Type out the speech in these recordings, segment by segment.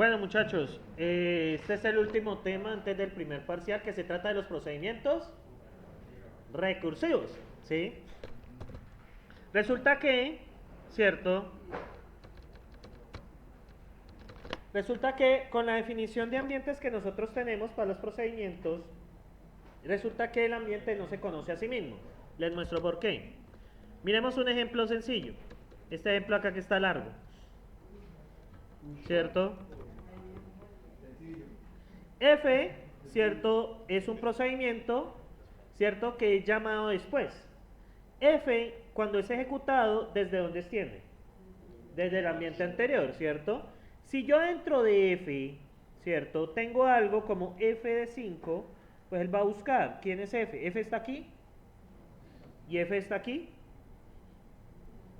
Bueno, muchachos, este es el último tema antes del primer parcial que se trata de los procedimientos recursivos, ¿sí? Resulta que, ¿cierto? Resulta que con la definición de ambientes que nosotros tenemos para los procedimientos, resulta que el ambiente no se conoce a sí mismo. Les muestro por qué. Miremos un ejemplo sencillo. Este ejemplo acá que está largo, ¿cierto? F, ¿cierto? Es un procedimiento, ¿cierto? Que es llamado después. F, cuando es ejecutado, ¿desde dónde extiende? Desde el ambiente anterior, ¿cierto? Si yo dentro de F, ¿cierto? Tengo algo como F de 5, pues él va a buscar, ¿quién es F? F está aquí y F está aquí.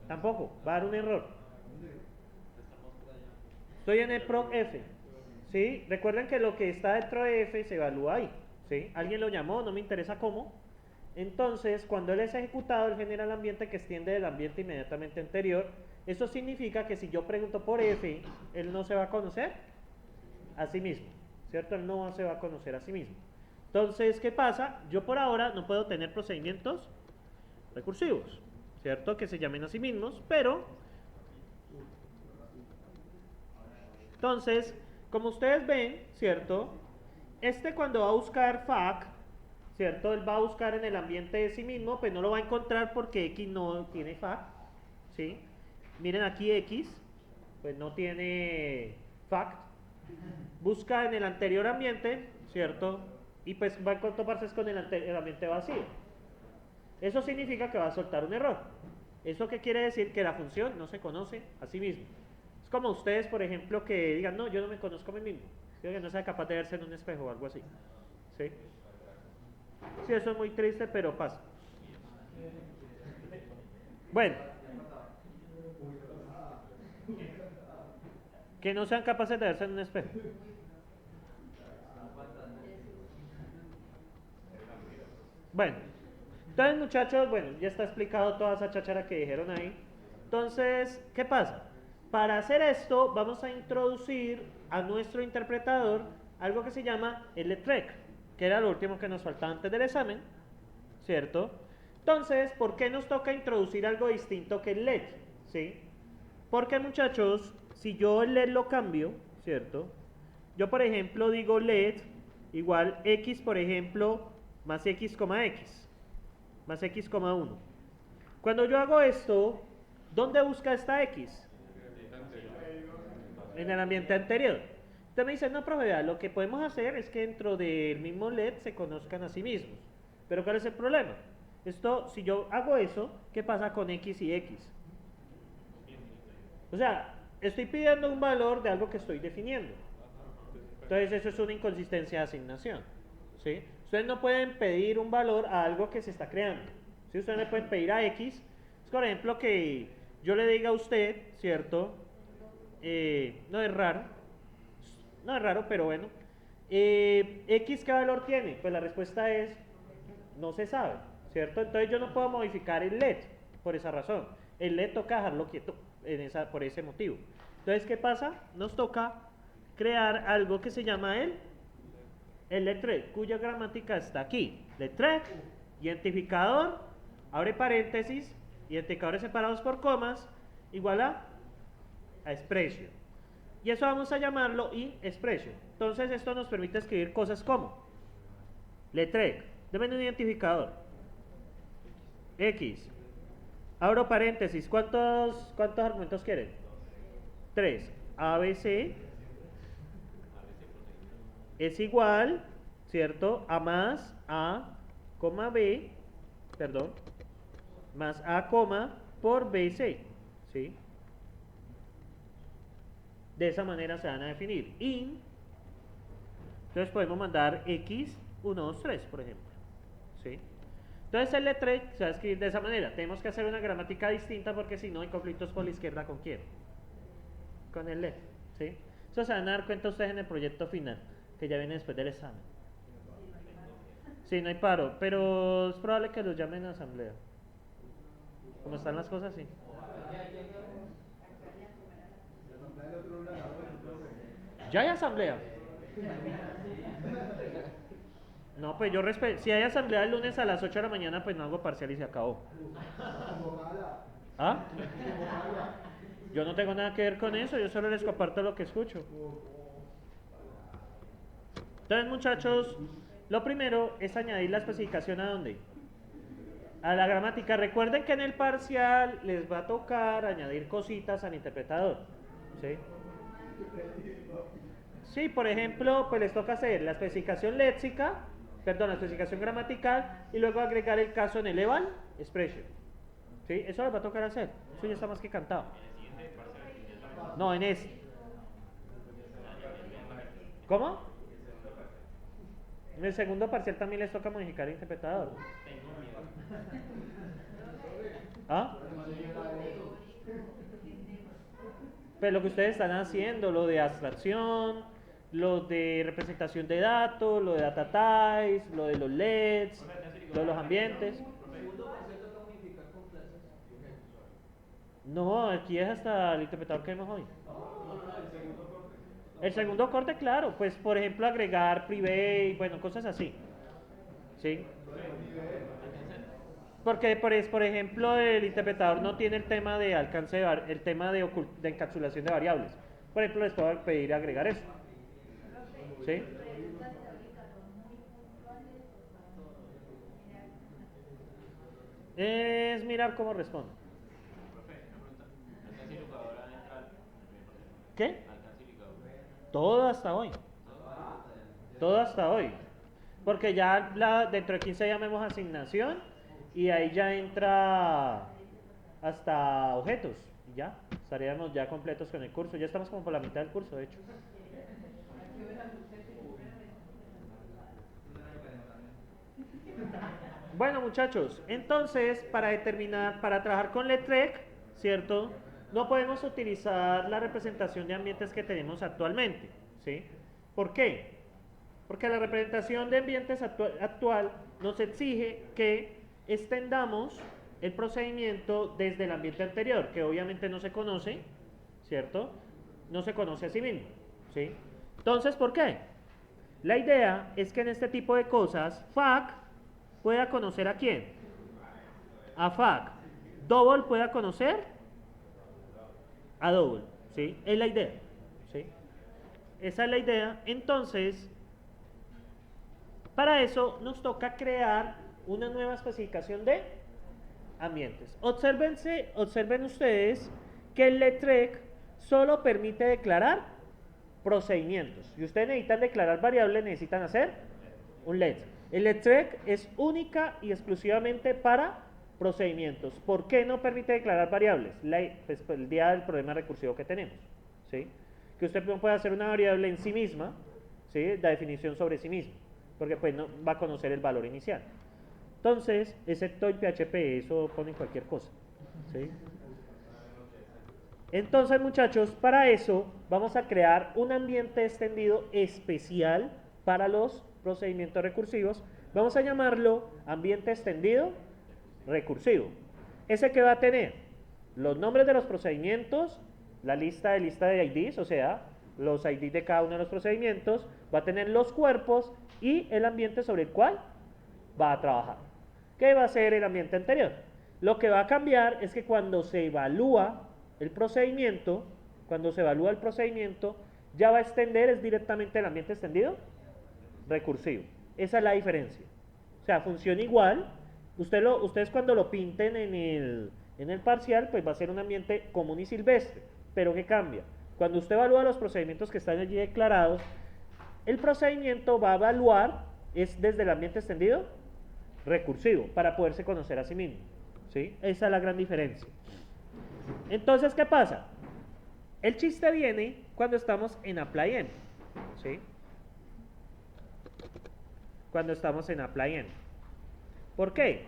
Tampoco, va a dar un error. Estoy en el proc F, ¿sí? Recuerden que lo que está dentro de F se evalúa ahí, ¿sí? Alguien lo llamó, no me interesa cómo. Entonces, cuando él es ejecutado, él genera el ambiente que extiende del ambiente inmediatamente anterior. Eso significa que si yo pregunto por F, él no se va a conocer a sí mismo, ¿cierto? Él no se va a conocer a sí mismo. Entonces, ¿qué pasa? Yo por ahora no puedo tener procedimientos recursivos, ¿cierto? Que se llamen a sí mismos, pero entonces, como ustedes ven, ¿cierto? Este cuando va a buscar FAC, ¿cierto? Él va a buscar en el ambiente de sí mismo, pues no lo va a encontrar porque X no tiene FAC, ¿sí? Miren aquí X, pues no tiene FAC. Busca en el anterior ambiente, ¿cierto? Y pues va a toparse con el ambiente vacío. Eso significa que va a soltar un error. ¿Eso qué quiere decir? Que la función no se conoce a sí misma. Es como ustedes, por ejemplo, que digan, no, yo no me conozco a mí mismo. Que no sea capaz de verse en un espejo o algo así. ¿Sí? Sí, eso es muy triste, pero pasa. Bueno, que no sean capaces de verse en un espejo. Bueno, entonces muchachos, bueno, ya está explicado toda esa cháchara que dijeron ahí. Entonces, ¿qué pasa? Para hacer esto, vamos a introducir a nuestro interpretador algo que se llama el LETREC, que era lo último que nos faltaba antes del examen, ¿cierto? Entonces, ¿por qué nos toca introducir algo distinto que el LED? ¿Sí? Porque muchachos, si yo el LED lo cambio, ¿cierto? Yo por ejemplo digo LED igual X, por ejemplo, más X, X, más X, 1. Cuando yo hago esto, ¿dónde busca esta X? En el ambiente anterior. Entonces me dicen, no, profe, vea, lo que podemos hacer es que dentro del mismo LED se conozcan a sí mismos. Pero ¿cuál es el problema? Esto, si yo hago eso, ¿qué pasa con X y X? O sea, estoy pidiendo un valor de algo que estoy definiendo. Entonces eso es una inconsistencia de asignación. ¿Sí? Ustedes no pueden pedir un valor a algo que se está creando. ¿Sí? Ustedes le pueden pedir a X. Es por ejemplo que yo le diga a usted, ¿cierto? No es raro. No es raro, pero bueno. X, ¿qué valor tiene? Pues la respuesta es, no se sabe, ¿cierto? Entonces yo no puedo modificar el LED por esa razón. El LED toca dejarlo quieto por ese motivo. Entonces, ¿qué pasa? Nos toca crear algo que se llama el letré, cuya gramática está aquí. Letré, identificador, abre paréntesis, identificadores separados por comas, igual a expression. Y eso vamos a llamarlo expression. Entonces esto nos permite escribir cosas como letré, deme un identificador, X, abro paréntesis, ¿cuántos argumentos quieren? 3, ABC es igual, ¿cierto? A más A, B, perdón, más A, por BC, ¿sí? De esa manera se van a definir. Entonces podemos mandar X, 1, 2, 3, por ejemplo, ¿sí? Entonces el letré se va a escribir de esa manera. Tenemos que hacer una gramática distinta porque si no hay conflictos por la izquierda con quién. Con el LED, ¿sí? Eso se van a dar cuenta ustedes en el proyecto final, que ya viene después del examen. Sí, no hay paro, pero es probable que los llamen a asamblea. Como están las cosas, sí. Ya hay asamblea. No, pues yo respeto. Si hay asamblea el lunes a las 8 de la mañana, pues no hago parcial y se acabó. ¿Ah? Yo no tengo nada que ver con eso, yo solo les comparto lo que escucho. Entonces, muchachos, lo primero es añadir la especificación ¿a dónde? A la gramática. Recuerden que en el parcial les va a tocar añadir cositas al interpretador. ¿Sí? Sí, por ejemplo, pues les toca hacer la especificación léxica, perdón, la especificación gramatical y luego agregar el caso en el eval expression. ¿Sí? Eso les va a tocar hacer. Eso ya está más que cantado. No, en este. ¿Cómo? En el segundo parcial también les toca modificar el interpretador. ¿Ah? Pues lo que ustedes están haciendo, lo de abstracción, lo de representación de datos, lo de data types, lo de los LEDs, lo de los ambientes. No, aquí es hasta el interpretador que vemos hoy. El segundo corte, claro, pues por ejemplo agregar private, bueno, cosas así. ¿Sí? Porque por ejemplo el interpretador no tiene el tema de alcance, el tema de encapsulación de variables. Por ejemplo, les puedo pedir agregar eso. ¿Sí? Es mirar cómo responde. ¿Qué? Todo hasta hoy. Todo hasta hoy. Porque ya dentro de 15 llamemos asignación y ahí ya entra hasta objetos. Y ya, estaríamos ya completos con el curso. Ya estamos como por la mitad del curso, de hecho. Bueno, muchachos, entonces para trabajar con LETREC, ¿cierto? No podemos utilizar la representación de ambientes que tenemos actualmente, ¿sí? ¿Por qué? Porque la representación de ambientes actual nos exige que extendamos el procedimiento desde el ambiente anterior, que obviamente no se conoce, ¿cierto? No se conoce a sí mismo, ¿sí? Entonces, ¿por qué? La idea es que en este tipo de cosas, FAC pueda conocer a quién. A FAC. Double pueda conocer a Double, ¿sí? Es la idea, ¿sí? Esa es la idea. Entonces, para eso nos toca crear una nueva especificación de ambientes. Observen ustedes que el LETREC solo permite declarar procedimientos. Y ustedes necesitan declarar variables, necesitan hacer un LET. El LETREC es única y exclusivamente para procedimientos. ¿Por qué no permite declarar variables? Pues, el día del problema recursivo que tenemos, ¿sí? Que usted no puede hacer una variable en sí misma, ¿sí? La definición sobre sí misma, porque pues no va a conocer el valor inicial. Entonces, excepto el PHP, eso pone cualquier cosa, ¿sí? Entonces, muchachos, para eso vamos a crear un ambiente extendido especial para los procedimientos recursivos. Vamos a llamarlo ambiente extendido recursivo. Ese que va a tener los nombres de los procedimientos, la lista de IDs, o sea, los IDs de cada uno de los procedimientos, va a tener los cuerpos y el ambiente sobre el cual va a trabajar. ¿Qué va a ser el ambiente anterior? Lo que va a cambiar es que cuando se evalúa el procedimiento, ya va a extender es directamente el ambiente extendido recursivo. Esa es la diferencia. O sea, funciona igual. Ustedes cuando lo pinten en el parcial, pues va a ser un ambiente común y silvestre. Pero ¿qué cambia? Cuando usted evalúa los procedimientos que están allí declarados, el procedimiento va a evaluar es desde el ambiente extendido recursivo para poderse conocer a sí mismo, ¿sí? Esa es la gran diferencia. Entonces, ¿qué pasa? El chiste viene cuando estamos en ApplyEnv, ¿sí? Cuando estamos en ApplyEnv. ¿Por qué?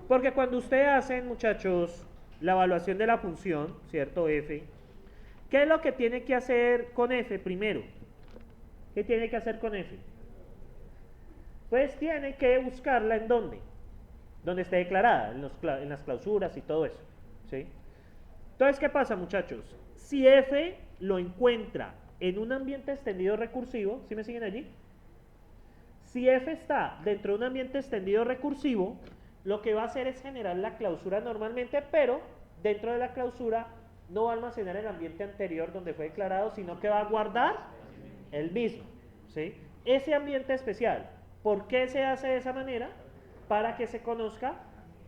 Porque cuando ustedes hacen, muchachos, la evaluación de la función, ¿cierto? F, ¿qué es lo que tiene que hacer con F primero? ¿Qué tiene que hacer con F? Pues tiene que buscarla en ¿dónde? Donde esté declarada, en las clausuras y todo eso, ¿sí? Entonces, ¿qué pasa, muchachos? Si F lo encuentra en un ambiente extendido recursivo, ¿sí me siguen allí? Si f está dentro de un ambiente extendido recursivo, lo que va a hacer es generar la clausura normalmente, pero dentro de la clausura no va a almacenar el ambiente anterior donde fue declarado, sino que va a guardar el mismo, ¿sí? Ese ambiente especial, ¿por qué se hace de esa manera? Para que se conozca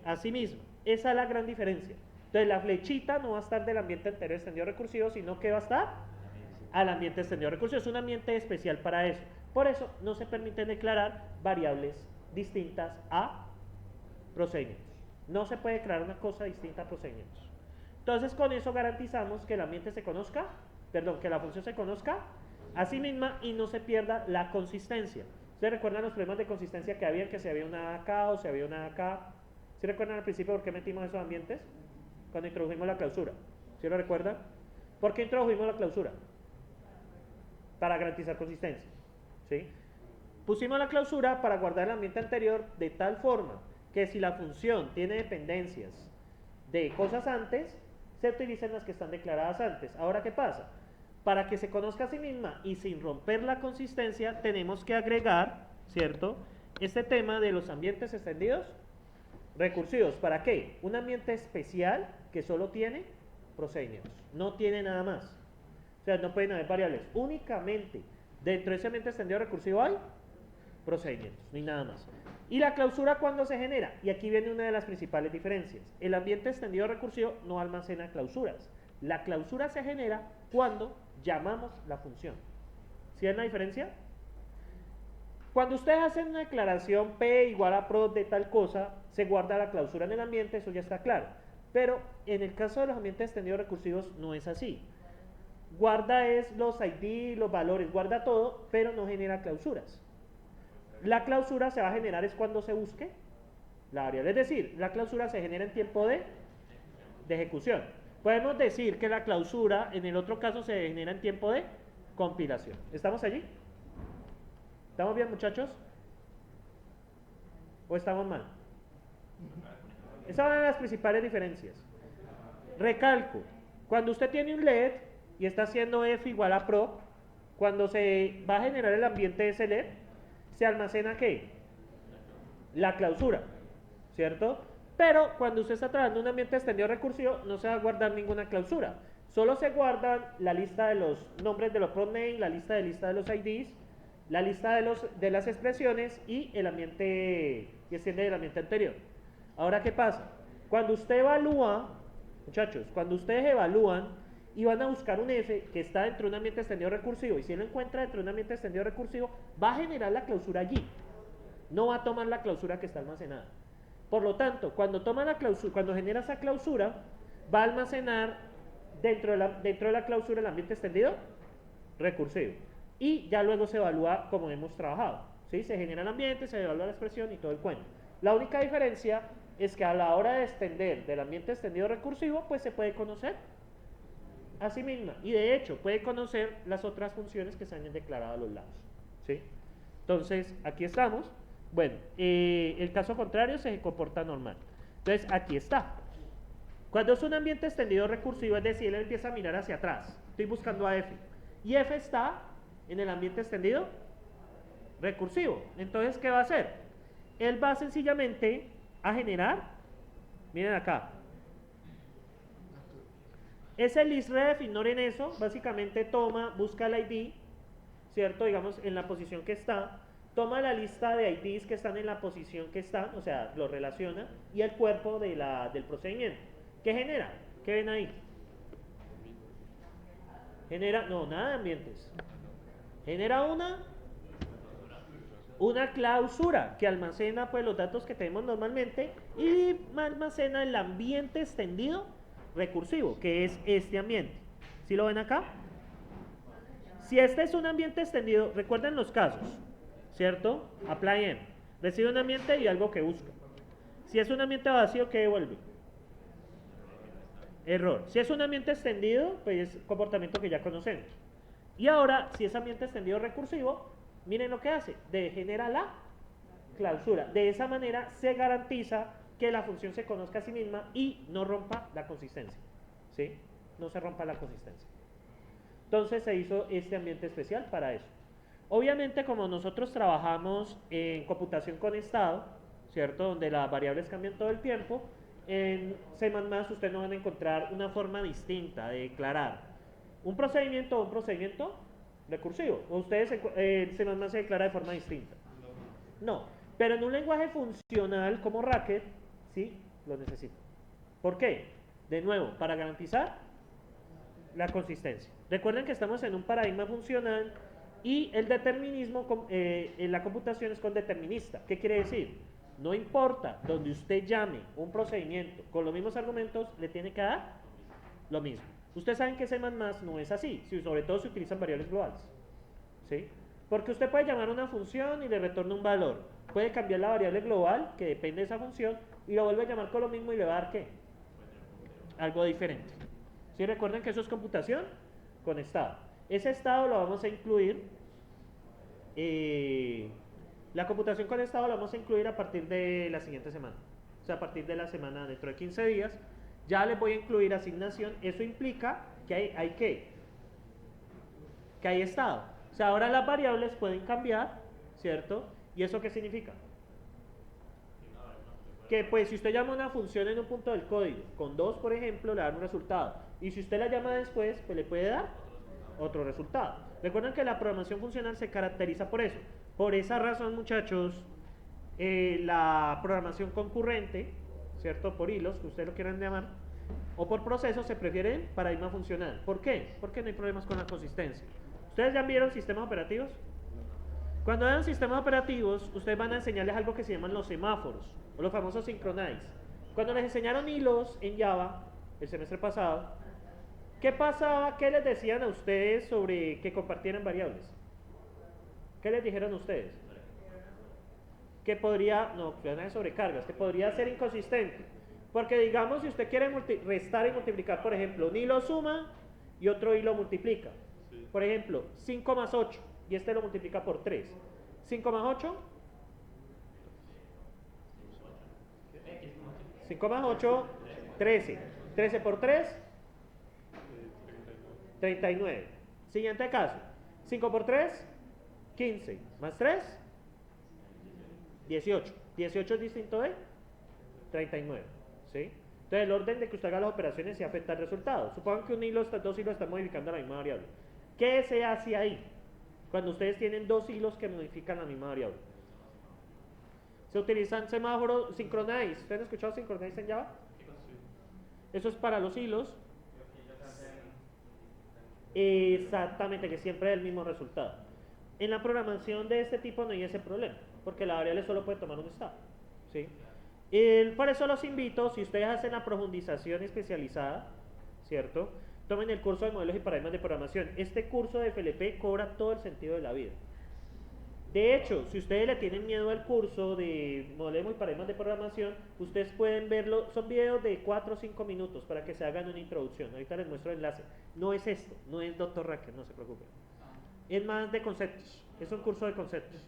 a sí mismo. Esa es la gran diferencia. Entonces la flechita no va a estar del ambiente anterior extendido recursivo, sino que va a estar al ambiente extendido recursivo. Es un ambiente especial para eso. Por eso no se permite declarar variables distintas a procedimientos. No se puede declarar una cosa distinta a procedimientos. Entonces con eso garantizamos que el ambiente se conozca, perdón, que la función se conozca a sí misma y no se pierda la consistencia. ¿Ustedes recuerdan los problemas de consistencia que había, que si había una acá o si había una acá? ¿Sí recuerdan al principio por qué metimos esos ambientes? Cuando introdujimos la clausura. ¿Sí lo recuerdan? ¿Por qué introdujimos la clausura? Para garantizar consistencia. ¿Sí? Pusimos la clausura para guardar el ambiente anterior de tal forma que si la función tiene dependencias de cosas antes, se utilizan las que están declaradas antes. Ahora, ¿qué pasa? Para que se conozca a sí misma y sin romper la consistencia, tenemos que agregar, ¿cierto?, este tema de los ambientes extendidos recursivos. ¿Para qué? Un ambiente especial que solo tiene procedimientos, no tiene nada más. O sea, no pueden haber variables. Únicamente dentro de ese ambiente extendido recursivo hay procedimientos, ni nada más. ¿Y la clausura cuándo se genera? Y aquí viene una de las principales diferencias. El ambiente extendido recursivo no almacena clausuras. La clausura se genera cuando llamamos la función. ¿Sí ven la diferencia? Cuando ustedes hacen una declaración P igual a PROD de tal cosa, se guarda la clausura en el ambiente, eso ya está claro. Pero en el caso de los ambientes extendidos recursivos no es así. Guarda es los ID, los valores, guarda todo, pero no genera clausuras. La clausura se va a generar es cuando se busque la variable. Es decir, la clausura se genera en tiempo de ejecución. Podemos decir que la clausura en el otro caso se genera en tiempo de compilación. ¿Estamos allí? ¿Estamos bien, muchachos? ¿O estamos mal? Esas son las principales diferencias. Recalco, cuando usted tiene un LED y está haciendo F igual a PRO, cuando se va a generar el ambiente de ese LED, se almacena ¿qué? La clausura, ¿cierto? Pero cuando usted está trabajando en un ambiente extendido recursivo, no se va a guardar ninguna clausura. Solo se guardan la lista de los nombres de los prod name, la lista de los IDs, la lista de las expresiones y el ambiente que extiende del ambiente anterior. Ahora, ¿qué pasa? Cuando usted evalúa, muchachos, cuando ustedes evalúan y van a buscar un F que está dentro de un ambiente extendido recursivo, y si lo encuentra dentro de un ambiente extendido recursivo, va a generar la clausura allí. No va a tomar la clausura que está almacenada. Por lo tanto, cuando toma la clausura, cuando genera esa clausura, va a almacenar dentro de la clausura el ambiente extendido recursivo. Y ya luego se evalúa como hemos trabajado. ¿Sí? Se genera el ambiente, se evalúa la expresión y todo el cuento. La única diferencia es que a la hora de extender del ambiente extendido recursivo, pues se puede conocer a sí misma. Y de hecho, puede conocer las otras funciones que se han declarado a los lados. ¿Sí? Entonces, aquí estamos. Bueno, el caso contrario se comporta normal. Entonces, aquí está. Cuando es un ambiente extendido recursivo, es decir, él empieza a mirar hacia atrás. Estoy buscando a F. Y F está en el ambiente extendido recursivo. Entonces, ¿qué va a hacer? Él va sencillamente a generar, miren acá, ese listRef, ignoren eso, básicamente toma, busca el ID, ¿cierto? Digamos, en la posición que está, toma la lista de IDs que están en la posición que están, o sea, lo relaciona, y el cuerpo del procedimiento. ¿Qué genera? ¿Qué ven ahí? Genera, no, nada de ambientes. Genera una clausura que almacena pues los datos que tenemos normalmente y almacena el ambiente extendido recursivo, que es este ambiente. ¿Sí lo ven acá? Si este es un ambiente extendido, recuerden los casos, ¿cierto? Apply M. Recibe un ambiente y algo que busca. Si es un ambiente vacío, ¿qué devuelve? Error. Si es un ambiente extendido, pues es comportamiento que ya conocemos. Y ahora, si es ambiente extendido recursivo, miren lo que hace, genera la clausura. De esa manera se garantiza que la función se conozca a sí misma y no rompa la consistencia. ¿Sí? No se rompa la consistencia. Entonces se hizo este ambiente especial para eso. Obviamente, como nosotros trabajamos en computación con estado, ¿cierto? Donde las variables cambian todo el tiempo, en C++ ustedes no van a encontrar una forma distinta de declarar un procedimiento o un procedimiento recursivo. O ustedes en C++ se declara de forma distinta. No, pero en un lenguaje funcional como Racket, sí, lo necesito. ¿Por qué? De nuevo, para garantizar la consistencia. Recuerden que estamos en un paradigma funcional y el determinismo en la computación es con determinista. ¿Qué quiere decir? No importa donde usted llame un procedimiento con los mismos argumentos, le tiene que dar lo mismo. Ustedes saben que C++ no es así, sobre todo si utilizan variables globales. ¿Sí? Porque usted puede llamar una función y le retorna un valor. Puede cambiar la variable global, que depende de esa función, y lo vuelve a llamar con lo mismo y le va a dar ¿qué? Algo diferente. ¿Sí? Recuerden que eso es computación con estado. Ese estado lo vamos a incluir, la computación con estado la vamos a incluir a partir de la siguiente semana. O sea, a partir de la semana dentro de 15 días, ya les voy a incluir asignación. Eso implica que hay ¿qué? Que hay estado. O sea, ahora las variables pueden cambiar, ¿cierto? ¿Y eso qué significa? Que pues si usted llama una función en un punto del código, con 2 por ejemplo, le da un resultado. Y si usted la llama después, pues le puede dar otro resultado. Recuerden que la programación funcional se caracteriza por eso. Por esa razón, muchachos, la programación concurrente, ¿cierto? Por hilos, que ustedes lo quieran llamar, o por procesos, se prefiere el paradigma funcional. ¿Por qué? Porque no hay problemas con la consistencia. ¿Ustedes ya vieron sistemas operativos? Cuando vean sistemas operativos, ustedes van a enseñarles algo que se llaman los semáforos, o los famosos synchronize. Cuando les enseñaron hilos en Java, el semestre pasado, ¿qué pasaba? ¿Qué les decían a ustedes sobre que compartieran variables? ¿Qué les dijeron a ustedes? Que podría, no, de sobrecargas, que podría ser inconsistente. Porque digamos, si usted quiere restar y multiplicar, por ejemplo, un hilo suma y otro hilo multiplica. Por ejemplo, 5 más 8, y este lo multiplica por 3. 5 más 8. 5 más 8, 13. 13 por 3, 39. Siguiente caso. 5 por 3, 15. Más 3, 18. 18 es distinto de 39. ¿Sí? Entonces el orden de que usted haga las operaciones sí afecta al resultado. Supongan que dos hilos están modificando la misma variable. ¿Qué se hace ahí? Cuando ustedes tienen 2 hilos que modifican la misma variable. Se utilizan semáforos synchronize. ¿Ustedes han escuchado synchronize en Java? Eso es para los hilos. Exactamente, que siempre es el mismo resultado. En la programación de este tipo no hay ese problema, porque la variable solo puede tomar un estado. ¿Sí? Por eso los invito, si ustedes hacen la profundización especializada, ¿cierto? Tomen el curso de modelos y paradigmas de programación. Este curso de FLP cobra todo el sentido de la vida. De hecho, si ustedes le tienen miedo al curso de modelos y paradigmas de programación, ustedes pueden verlo, son videos de 4 o 5 minutos para que se hagan una introducción. Ahorita les muestro el enlace. No es esto, no es Dr. Racket, no se preocupen. Es más de conceptos, es un curso de conceptos.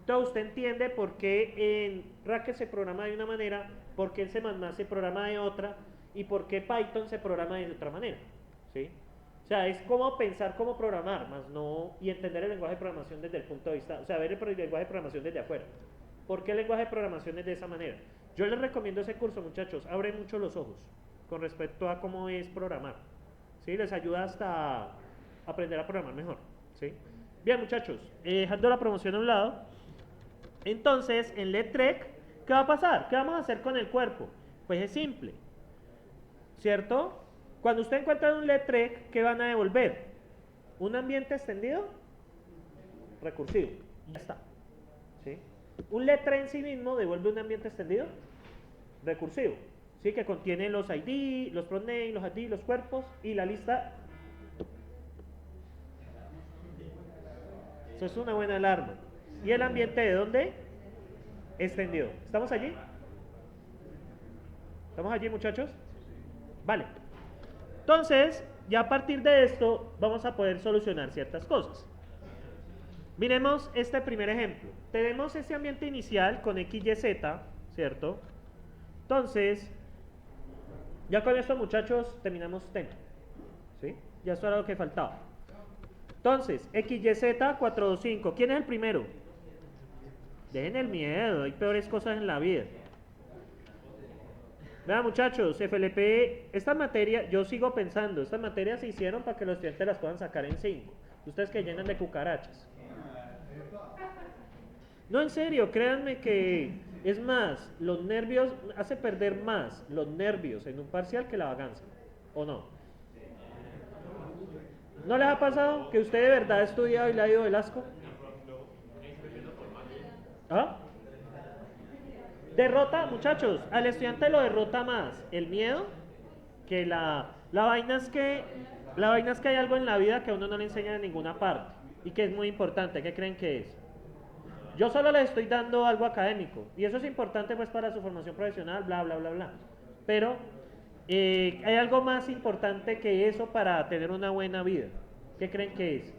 Entonces usted entiende por qué en Racket se programa de una manera, por qué en C++ se programa de otra y por qué Python se programa de otra manera. ¿Sí? O sea, es como pensar cómo programar, más no, y entender el lenguaje de programación desde el punto de vista, o sea, ver el lenguaje de programación desde afuera. ¿Por qué el lenguaje de programación es de esa manera? Yo les recomiendo ese curso, muchachos, abre mucho los ojos con respecto a cómo es programar. ¿Sí? Les ayuda hasta a aprender a programar mejor. ¿Sí? Bien, muchachos, dejando la promoción a un lado, entonces, en LETREC, ¿qué va a pasar? ¿Qué vamos a hacer con el cuerpo? Pues es simple, ¿cierto? Cuando usted encuentra un LETREC, ¿qué van a devolver? ¿Un ambiente extendido? Recursivo. Ya está. ¿Sí? Un LETREC en sí mismo devuelve un ambiente extendido recursivo. ¿Sí? Que contiene los ID, los proname, los ID, los cuerpos y la lista. Eso es una buena alarma. ¿Y el ambiente de dónde? Extendido. ¿Estamos allí? ¿Estamos allí, muchachos? Vale. Entonces, ya a partir de esto vamos a poder solucionar ciertas cosas. Miremos este primer ejemplo. Tenemos ese ambiente inicial con X, Y, Z, ¿cierto? Entonces, ya con esto, muchachos, terminamos tema. ¿Sí? Ya eso era lo que faltaba. Entonces, XYZ 425. ¿Quién es el primero? Dejen el miedo, hay peores cosas en la vida. Vean muchachos, FLP, esta materia, yo sigo pensando, estas materias se hicieron para que los estudiantes las puedan sacar en 5. Ustedes que llenan de cucarachas. No, en serio, créanme que es más, los nervios, hace perder más los nervios en un parcial que la vagancia, ¿o no? ¿No les ha pasado que usted de verdad ha estudiado y le ha ido del asco? ¿Ah? Derrota, muchachos, al estudiante lo derrota más el miedo que la vaina es que hay algo en la vida que a uno no le enseña en ninguna parte y que es muy importante. ¿Qué creen que es? Yo solo les estoy dando algo académico y eso es importante pues para su formación profesional, bla, bla, bla, bla. Pero hay algo más importante que eso para tener una buena vida. ¿Qué creen que es?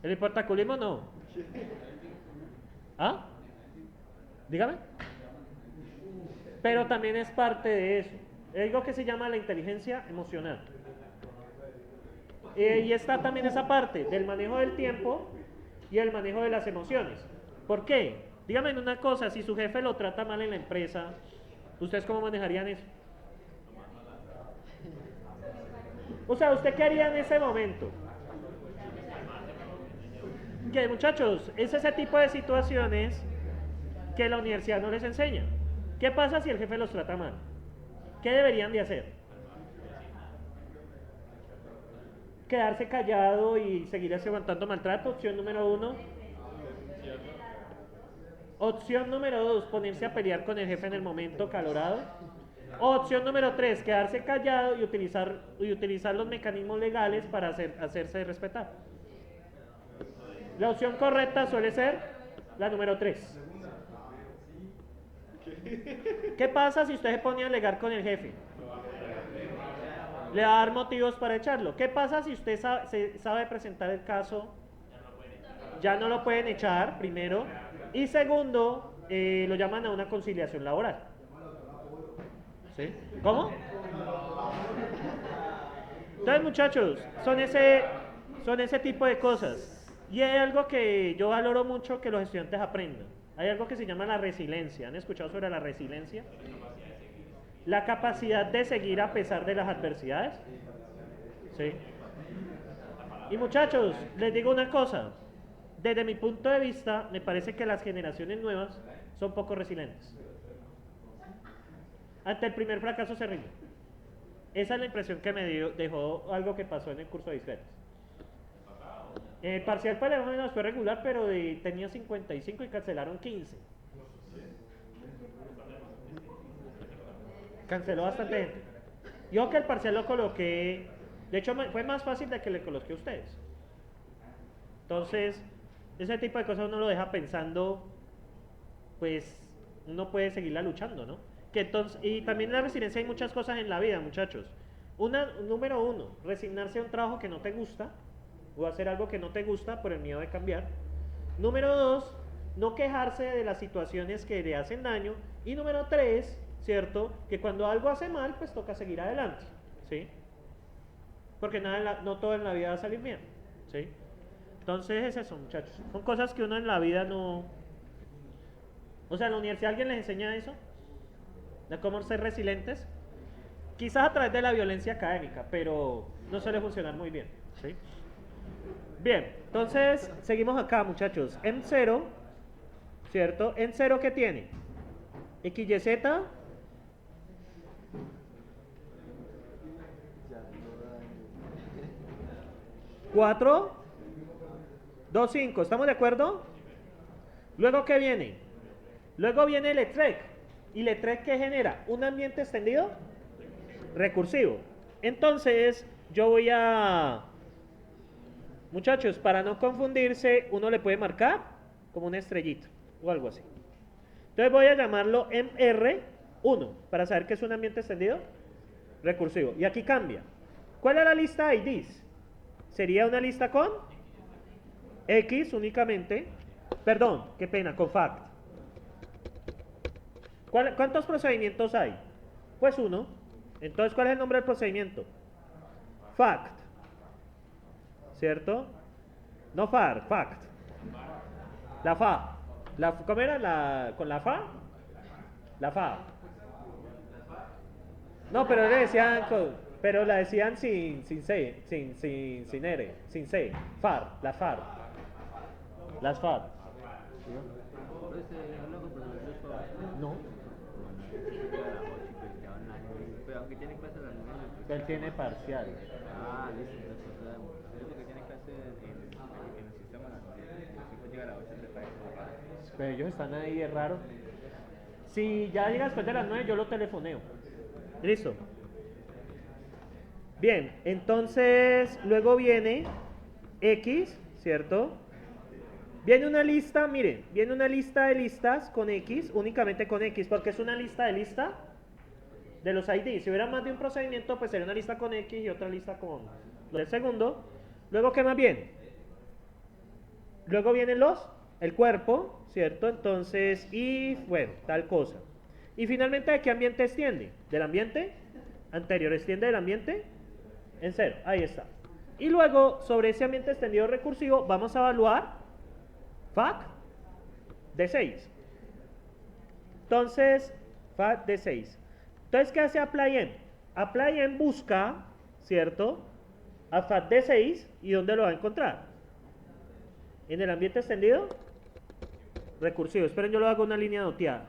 ¿El hipertaculismo no? ¿Ah? Dígame. Pero también es parte de eso. Es algo que se llama la inteligencia emocional. Y está también esa parte del manejo del tiempo y el manejo de las emociones. ¿Por qué? Dígame una cosa, si su jefe lo trata mal en la empresa, ¿ustedes cómo manejarían eso? O sea, ¿usted qué haría en ese momento? Que muchachos, es ese tipo de situaciones que la universidad no les enseña. ¿Qué pasa si el jefe los trata mal? ¿Qué deberían de hacer? Quedarse callado y seguir aguantando maltrato, opción número 1. Opción número 2, ponerse a pelear con el jefe en el momento calorado. Opción número 3, quedarse callado y utilizar los mecanismos legales para hacerse respetar. La opción correcta suele ser la número 3. ¿Qué pasa si usted se pone a alegar con el jefe? Le va a dar motivos para echarlo. ¿Qué pasa si usted sabe presentar el caso? Ya no lo pueden echar, primero. Y segundo, lo llaman a una conciliación laboral. ¿Sí? ¿Cómo? Entonces, muchachos, son ese tipo de cosas. Y hay algo que yo valoro mucho que los estudiantes aprendan. Hay algo que se llama la resiliencia. ¿Han escuchado sobre la resiliencia? La capacidad de seguir a pesar de las adversidades. ¿Sí? Y muchachos, les digo una cosa. Desde mi punto de vista, me parece que las generaciones nuevas son poco resilientes. Ante el primer fracaso se rinden. Esa es la impresión que me dejó algo que pasó en el curso de discretos. El parcial para el menos fue regular, pero tenía 55 y cancelaron 15. Canceló bastante gente. Yo que el parcial lo coloqué, de hecho fue más fácil de que le coloqué a ustedes. Entonces, ese tipo de cosas uno lo deja pensando, pues uno puede seguirla luchando, ¿no? Y también en la resiliencia hay muchas cosas en la vida, muchachos. Número 1, resignarse a un trabajo que no te gusta o hacer algo que no te gusta por el miedo de cambiar. Número 2, no quejarse de las situaciones que le hacen daño. Y número 3, ¿cierto? Que cuando algo hace mal, pues toca seguir adelante, ¿sí? Porque no todo en la vida va a salir bien, ¿sí? Entonces es eso, muchachos. Son cosas que uno en la vida no... O sea, en la universidad alguien les enseña eso, de cómo ser resilientes. Quizás a través de la violencia académica, pero no suele funcionar muy bien, ¿sí? Bien, entonces seguimos acá, muchachos. M0, ¿cierto? ¿M0 qué tiene? XYZ 4 2 5, ¿estamos de acuerdo? Luego ¿qué viene? Luego viene LETREC. ¿Y LETREC qué genera? ¿Un ambiente extendido? Recursivo. Entonces yo voy a... Muchachos, para no confundirse, uno le puede marcar como una estrellita o algo así. Entonces voy a llamarlo MR1 para saber que es un ambiente extendido recursivo. Y aquí cambia. ¿Cuál es la lista de IDs? Sería una lista con X únicamente. Perdón, qué pena, con fact. ¿Cuántos procedimientos hay? Pues uno. Entonces, ¿cuál es el nombre del procedimiento? fact, ¿cierto? No far, fact. La fa. ¿Cómo era? ¿Con la fa? La fa. No, pero le decían, pero la decían sin C, sin R, sin C. Far, la far. Las far. No. Pero aunque tiene clase a las 9. Él tiene parcial. Ah, listo, entonces sabemos. Es porque tiene clase en el sistema después llega a las 8 de país. Pero ellos están ahí, es raro. Si ya llega después de las 9, yo lo telefoneo. Listo. Bien, entonces luego viene X, ¿cierto? Viene una lista, miren, viene una lista de listas con X, únicamente con X, porque es una lista de lista de los ID. Si hubiera más de un procedimiento, pues sería una lista con X y otra lista con lo del segundo. Luego, ¿qué más viene? Luego vienen el cuerpo, ¿cierto? Entonces, y bueno, tal cosa. Y finalmente, ¿de qué ambiente extiende? ¿Del ambiente anterior? ¿Extiende del ambiente? En 0, ahí está. Y luego, sobre ese ambiente extendido recursivo, vamos a evaluar fac de 6. Entonces, fac de 6. Entonces, ¿qué hace ApplyM? ApplyM busca, ¿cierto? A fac de 6, ¿y dónde lo va a encontrar? En el ambiente extendido recursivo. Esperen, yo lo hago una línea doteada.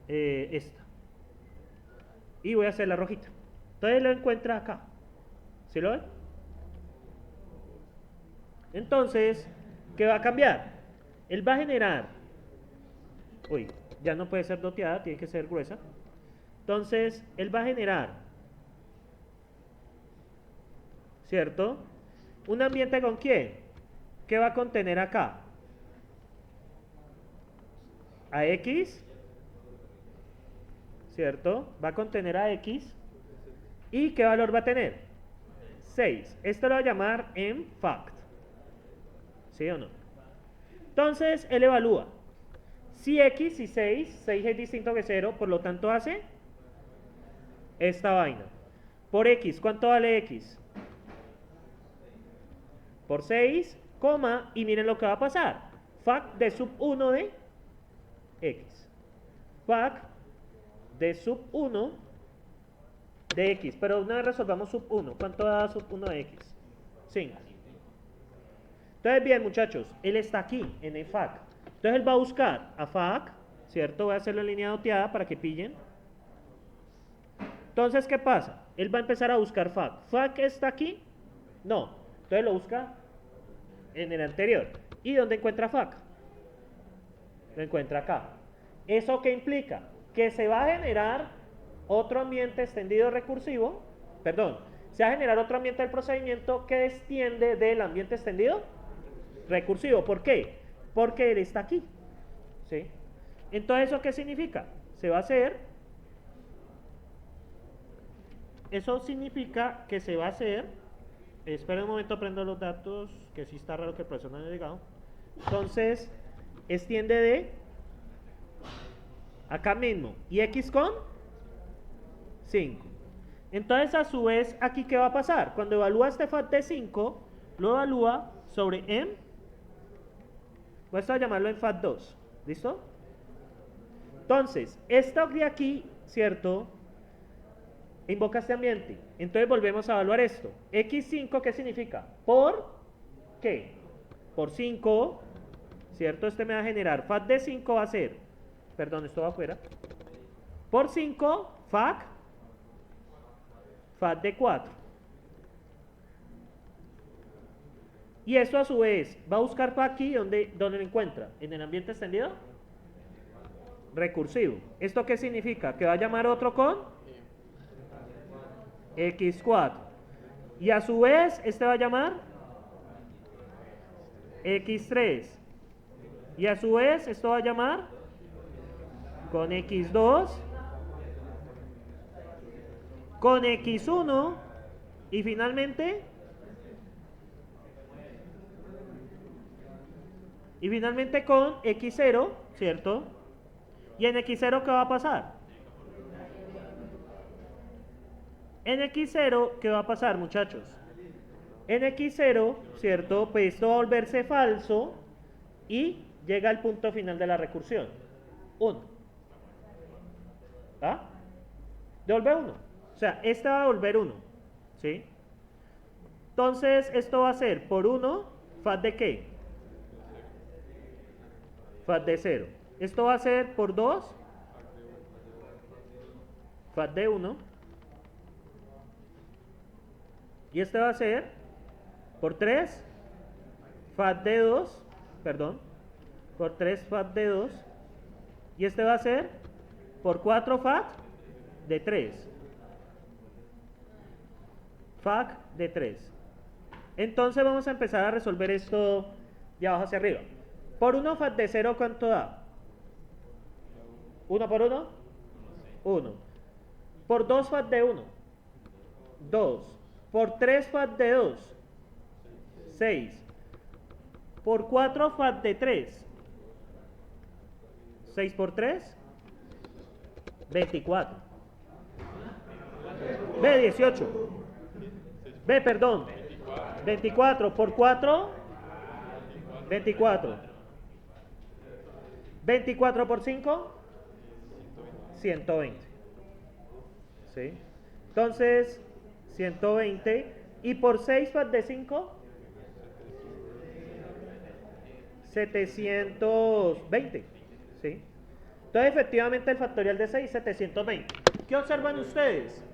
Esta. Y voy a hacer la rojita. Entonces lo encuentra acá. ¿Sí lo ven? Entonces, ¿qué va a cambiar? Él va a generar. Uy, ya no puede ser doteada, tiene que ser gruesa. Entonces, él va a generar, ¿cierto? ¿Un ambiente con quién? ¿Qué va a contener acá? A X, ¿cierto? Va a contener a X. ¿Y qué valor va a tener? 6. Esto lo va a llamar en fact. ¿Sí o no? Entonces, él evalúa. Si X y 6 es distinto que 0, por lo tanto hace esta vaina. Por X, ¿cuánto vale X? Por 6, coma, y miren lo que va a pasar. Fact de sub 1 de X. Fact de sub 1 de X. Pero una vez resolvamos sub 1. ¿Cuánto da sub 1 de X? 5. Entonces, bien, muchachos, él está aquí, en el fac. Entonces, él va a buscar a fac, ¿cierto? Voy a hacerlo en línea doteada para que pillen. Entonces, ¿qué pasa? Él va a empezar a buscar fac. ¿Fac está aquí? No. Entonces, lo busca en el anterior. ¿Y dónde encuentra fac? Lo encuentra acá. ¿Eso qué implica? Que se va a generar otro ambiente extendido recursivo, perdón, se va a generar otro ambiente del procedimiento que extiende del ambiente extendido recursivo. ¿Por qué? Porque él está aquí, ¿sí? Entonces, ¿eso qué significa? Se va a hacer, eso significa que se va a hacer, espera un momento, prendo los datos, que sí está raro que el profesor no haya llegado. Entonces, extiende de acá mismo, y X con 5. Entonces, a su vez, aquí ¿qué va a pasar? Cuando evalúa este fact de 5, lo evalúa sobre M. Voy a llamarlo en fact 2. ¿Listo? Entonces, esto de aquí, ¿cierto? Invoca este ambiente. Entonces, volvemos a evaluar esto. X5, ¿qué significa? ¿Por qué? Por 5, ¿cierto? Este me va a generar. Fact de 5 va a ser, perdón, esto va afuera. Por 5, fact de 4. Y esto a su vez va a buscar fact aquí donde lo encuentra, en el ambiente extendido recursivo. ¿Esto qué significa? Que va a llamar otro con X4. Y a su vez este va a llamar X3. Y a su vez esto va a llamar con X2, con X1 y finalmente con X0, ¿cierto? Y en X0 ¿qué va a pasar? En x0, ¿qué va a pasar, muchachos? En x0, ¿cierto? Pues esto va a volverse falso y llega al punto final de la recursión. 1. ¿Ah? Devuelve 1. O sea, esta va a volver 1. ¿Sí? Entonces, esto va a ser por 1, fat de qué? Fat de 0. Esto va a ser por 2, fat de 1. Y este va a ser por 3, fat de 2, perdón, por 3 fat de 2. Y este va a ser por 4 fat de 3. Fac de 3. Entonces vamos a empezar a resolver esto de abajo hacia arriba. Por 1 fat de 0, ¿cuánto da? 1 por 1, 1. Por 2 fat de 1, 2. Por 3 fat de 2, 6. Por 4 fat de 3, 6 por 3, 24. B, 18. B, perdón. 24 por 4, 24. 24 por 5, 120. ¿Sí? Entonces, 120. Y por 6 fat de 5, 720. ¿Sí? Entonces, efectivamente, el factorial de 6 es 720. ¿Qué observan ustedes?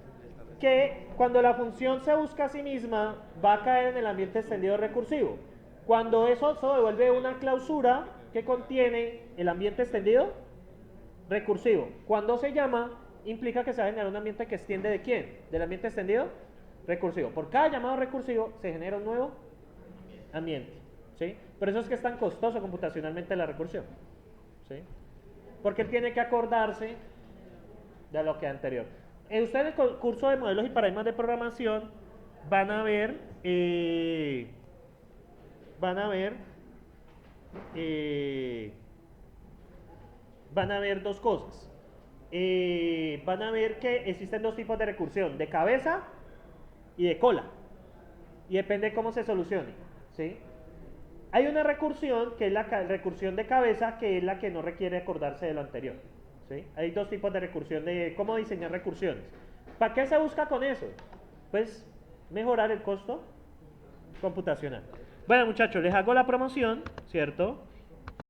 Que cuando la función se busca a sí misma, va a caer en el ambiente extendido recursivo. Cuando eso devuelve una clausura que contiene el ambiente extendido recursivo. Cuando se llama, implica que se va a generar un ambiente que extiende ¿de quién? Del ambiente extendido recursivo. Por cada llamado recursivo se genera un nuevo ambiente. ¿Sí? Por eso es que es tan costoso computacionalmente la recursión. ¿Sí? Porque él tiene que acordarse de lo que anterior. Ustedes en el curso de modelos y paradigmas de programación van a ver dos cosas. Van a ver que existen dos tipos de recursión, de cabeza y de cola. Y depende de cómo se solucione. ¿Sí? Hay una recursión que es la recursión de cabeza, que es la que no requiere acordarse de lo anterior. ¿Sí? Hay dos tipos de recursión, de cómo diseñar recursiones. ¿Para qué se busca con eso? Pues mejorar el costo computacional. Bueno, muchachos, les hago la promoción, ¿cierto?